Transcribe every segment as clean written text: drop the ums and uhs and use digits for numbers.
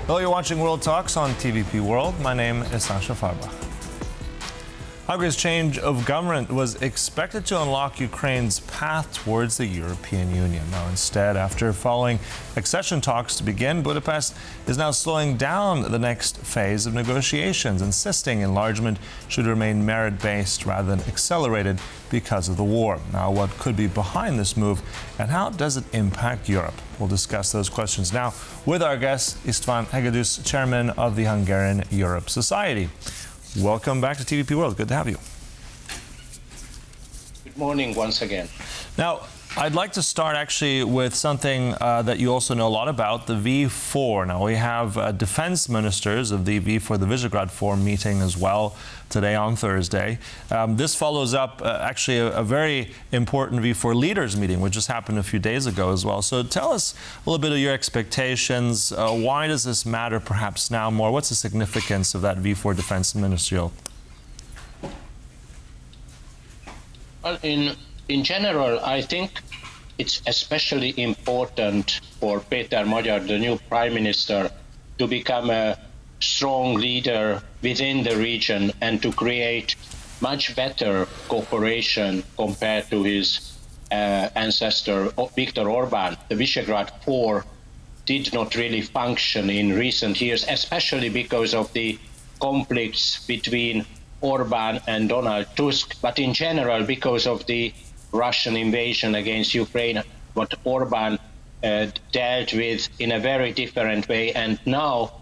Hello, you're watching World Talks on TVP World. My name is Sasha Farbach. Hungary's change of government was expected to unlock Ukraine's path towards the European Union. Now, instead, after following accession talks to begin, Budapest is now slowing down the next phase of negotiations, insisting enlargement should remain merit-based rather than accelerated because of the war. Now, what could be behind this move, and how does it impact Europe? We'll discuss those questions now with our guest, István Hegedűs, chairman of the Hungarian Europe Society. Welcome back to TVP World. Good to have you. Good morning once again. Now, I'd like to start actually with something that you also know a lot about, the V4. Now, we have defense ministers of the V4, the Visegrad 4 meeting as well today on Thursday. This follows up actually a very important V4 leaders meeting, which just happened a few days ago as well. So tell us a little bit of your expectations. Why does this matter perhaps now more? What's the significance of that V4 defense ministerial? Well, in general, I think it's especially important for Péter Magyar, the new Prime Minister, to become a strong leader within the region and to create much better cooperation compared to his ancestor, Viktor Orbán. The Visegrad 4 did not really function in recent years, especially because of the conflicts between Orbán and Donald Tusk, but in general because of the Russian invasion against Ukraine, what Orbán dealt with in a very different way. And now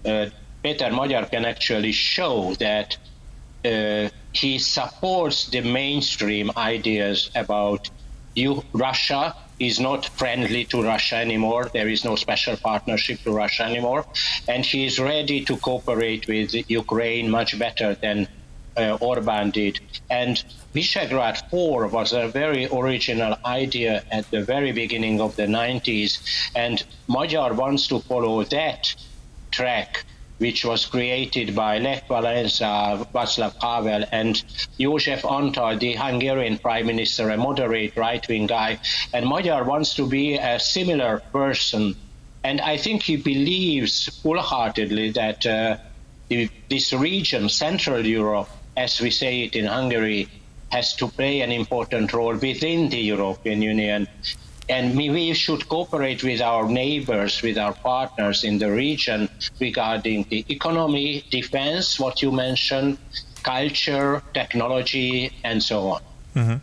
Péter Magyar can actually show that he supports the mainstream ideas about Russia is not friendly to Russia anymore. There is no special partnership to Russia anymore. And he is ready to cooperate with Ukraine much better than Orbán did. And Visegrad 4 was a very original idea at the very beginning of the 90s, and Magyar wants to follow that track, which was created by Lech Walesa, Václav Havel, and József Antal, the Hungarian Prime Minister, a moderate right-wing guy. And Magyar wants to be a similar person, and I think he believes full-heartedly that this region, Central Europe, as we say it in Hungary, has to play an important role within the European Union. And we should cooperate with our neighbors, with our partners in the region regarding the economy, defense, what you mentioned, culture, technology, and so on. Mm-hmm.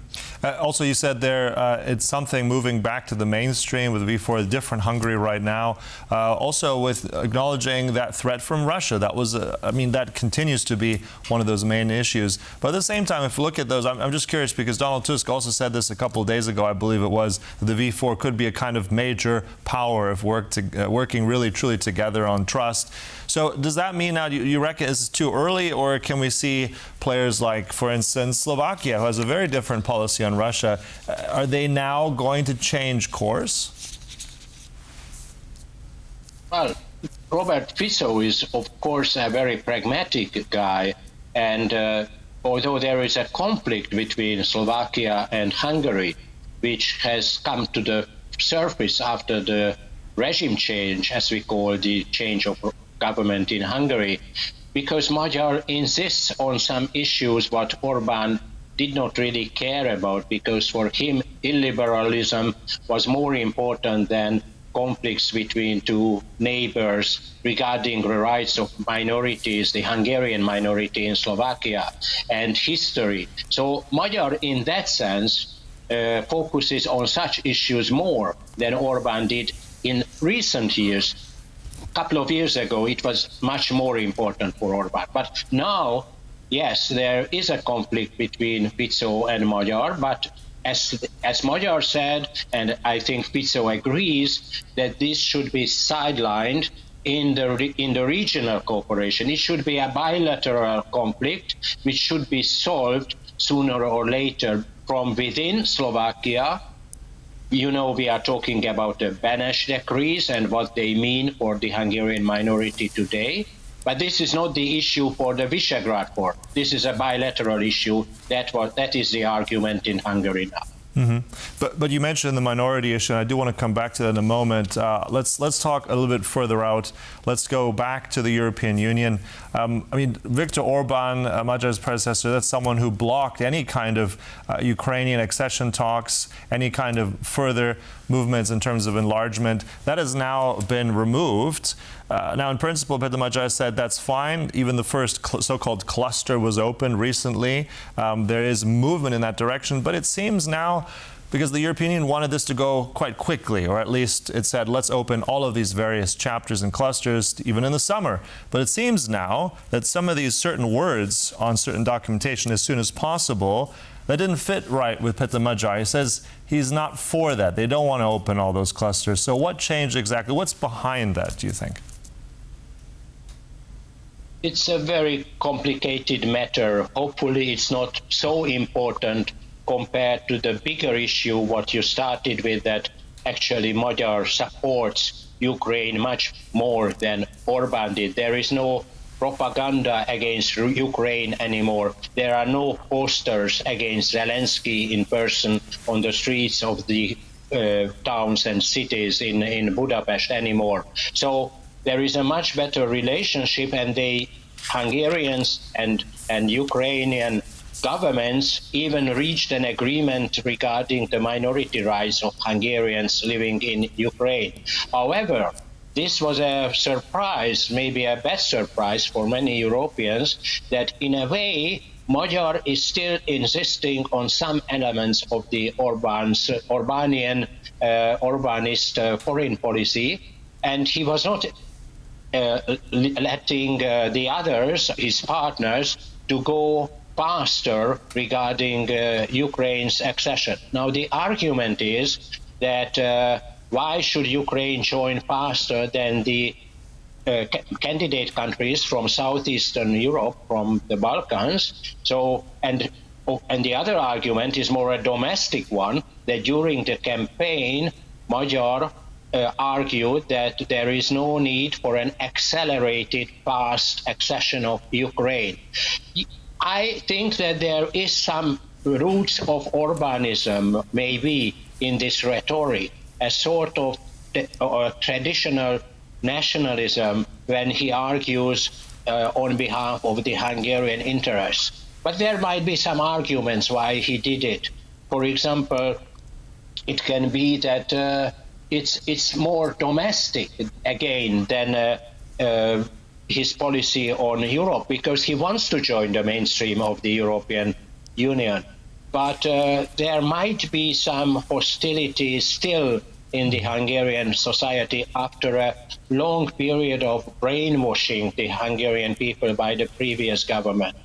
Also, you said there it's something moving back to the mainstream with V4, a different Hungary right now. Also, with acknowledging that threat from Russia, that was, I mean, that continues to be one of those main issues. But at the same time, if you look at those, I'm just curious because Donald Tusk also said this a couple of days ago, I believe it was, that the V4 could be a kind of major power if working really truly together on trust. So does that mean now you reckon is it too early, or can we see players like, for instance, Slovakia, who has a very different policy on Russia, are they now going to change course? Well, Robert Fico is, of course, a very pragmatic guy, and although there is a conflict between Slovakia and Hungary, which has come to the surface after the regime change, as we call the change of government in Hungary, because Magyar insists on some issues what Orbán did not really care about, because for him illiberalism was more important than conflicts between two neighbors regarding the rights of minorities, the Hungarian minority in Slovakia, and history. So Magyar in that sense focuses on such issues more than Orbán did in recent years. A couple of years ago, it was much more important for Orbán. But now, yes, there is a conflict between Fico and Magyar, but as Magyar said, and I think Fico agrees, that this should be sidelined in the regional cooperation. It should be a bilateral conflict which should be solved sooner or later from within Slovakia. You know, we are talking about the Beneš decrees and what they mean for the Hungarian minority today. But this is not the issue for the Visegrad 4. This is a bilateral issue. That is the argument in Hungary now. But you mentioned the minority issue, and I do want to come back to that in a moment. Let's talk a little bit further out. Let's go back to the European Union. I mean, Viktor Orbán, Magyar's predecessor, that's someone who blocked any kind of Ukrainian accession talks, any kind of further movements in terms of enlargement. That has now been removed. Now, in principle, Péter Magyar said that's fine. Even the first so-called cluster was opened recently. There is movement in that direction, but it seems now, because the European Union wanted this to go quite quickly, or at least it said, let's open all of these various chapters and clusters, even in the summer. But it seems now that some of these certain words on certain documentation as soon as possible, that didn't fit right with Péter Magyar. He says he's not for that. They don't want to open all those clusters. So what changed exactly? What's behind that, do you think? It's a very complicated matter. Hopefully it's not so important compared to the bigger issue what you started with, that actually Magyar supports Ukraine much more than Orbán did. There is no propaganda against Ukraine anymore. There are no posters against Zelenskyy in person on the streets of the towns and cities in Budapest anymore. So there is a much better relationship, and the Hungarians and Ukrainian governments even reached an agreement regarding the minority rights of Hungarians living in Ukraine. However, this was a surprise, maybe a bad surprise for many Europeans, that in a way Magyar is still insisting on some elements of the Orbánist foreign policy, and he was not letting the others, his partners, to go faster regarding Ukraine's accession. Now, the argument is that why should Ukraine join faster than the candidate countries from southeastern Europe, from the Balkans? So, and the other argument is more a domestic one, that during the campaign, Magyar argued that there is no need for an accelerated, fast accession of Ukraine. I think that there is some roots of Orbanism, maybe, in this rhetoric, a sort of traditional nationalism when he argues on behalf of the Hungarian interests. But there might be some arguments why he did it. For example, it can be that it's more domestic again than his policy on Europe, because he wants to join the mainstream of the European Union. But there might be some hostility still in the Hungarian society after a long period of brainwashing the Hungarian people by the previous government.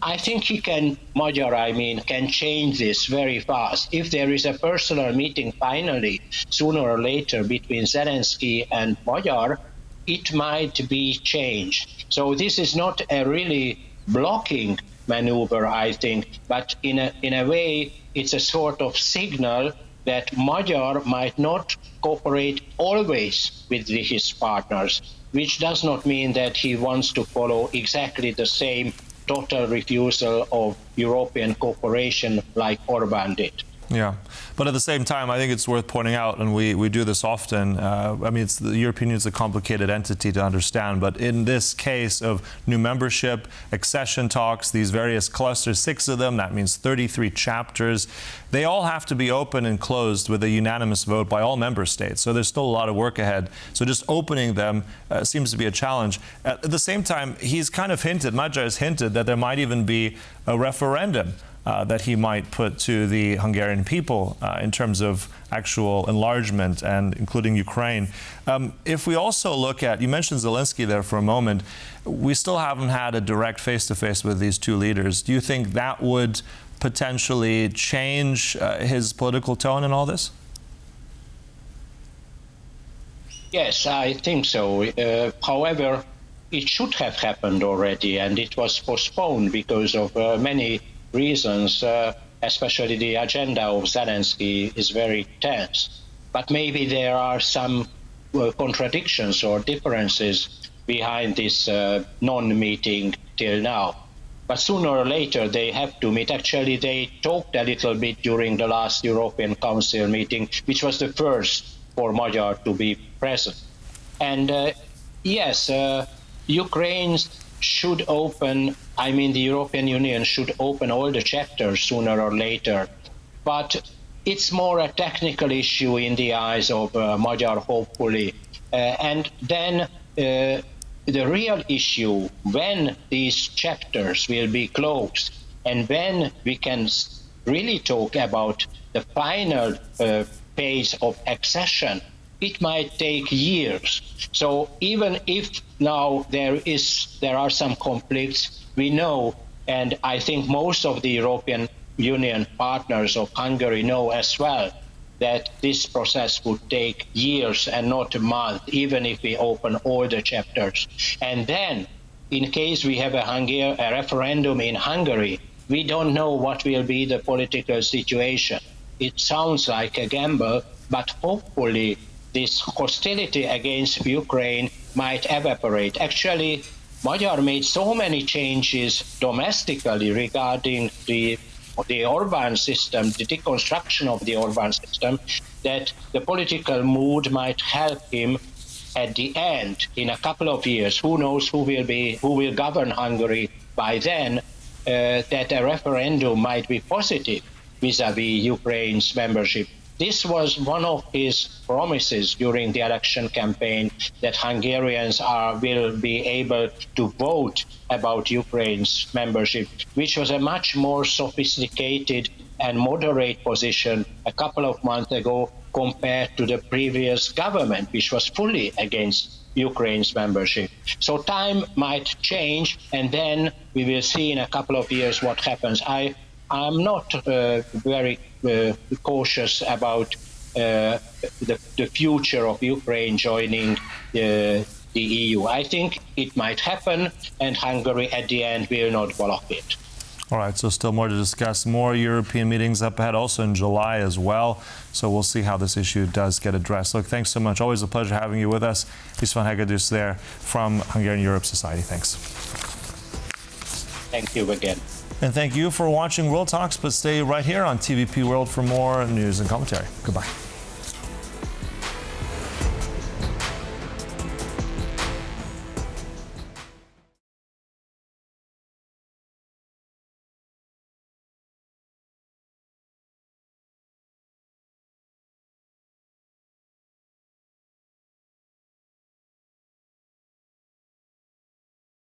I think Magyar, can change this very fast. If there is a personal meeting finally, sooner or later, between Zelenskyy and Magyar, it might be changed. So this is not a really blocking maneuver, I think, but in a way, it's a sort of signal that Magyar might not cooperate always with his partners, which does not mean that he wants to follow exactly the same total refusal of European cooperation like Orbán did. Yeah, but at the same time, I think it's worth pointing out, and we do this often, the European Union is a complicated entity to understand, but in this case of new membership, accession talks, these various clusters, 6 of them, that means 33 chapters, they all have to be open and closed with a unanimous vote by all member states. So there's still a lot of work ahead. So just opening them seems to be a challenge. At the same time, he's kind of hinted, Magyar has hinted, that there might even be a referendum that he might put to the Hungarian people in terms of actual enlargement, and including Ukraine. If we also look at, you mentioned Zelenskyy there for a moment, we still haven't had a direct face-to-face with these two leaders. Do you think that would potentially change his political tone in all this? Yes, I think so. However, it should have happened already, and it was postponed because of many reasons, especially the agenda of Zelenskyy is very tense. But maybe there are some contradictions or differences behind this non-meeting till now. but sooner or later they have to meet. Actually, they talked a little bit during the last European Council meeting, which was the first for Magyar to be present. And yes, Ukraine should open, I mean the European Union should open all the chapters sooner or later, but it's more a technical issue in the eyes of Magyar, hopefully. And then the real issue, when these chapters will be closed and when we can really talk about the final phase of accession, it might take years. So even if now there are some conflicts, we know, and I think most of the European Union partners of Hungary know as well, that this process would take years and not a month, even if we open all the chapters. And then, in case we have a referendum in Hungary, we don't know what will be the political situation. It sounds like a gamble, but hopefully this hostility against Ukraine might evaporate. Actually, Magyar made so many changes domestically regarding the Orbán system, the deconstruction of the Orbán system, that the political mood might help him at the end, in a couple of years. Who knows who will govern Hungary by then, that a referendum might be positive vis-à-vis Ukraine's membership. This was one of his promises during the election campaign, that Hungarians will be able to vote about Ukraine's membership, which was a much more sophisticated and moderate position a couple of months ago compared to the previous government, which was fully against Ukraine's membership. So time might change, and then we will see in a couple of years what happens. I'm not very cautious about the future of Ukraine joining the EU. I think it might happen, and Hungary at the end will not block it. All right, so still more to discuss. More European meetings up ahead, also in July as well. So we'll see how this issue does get addressed. Look, thanks so much. Always a pleasure having you with us. István Hegedűs there from Hungarian Europe Society. Thanks. Thank you again. And thank you for watching World Talks, but stay right here on TVP World for more news and commentary. Goodbye.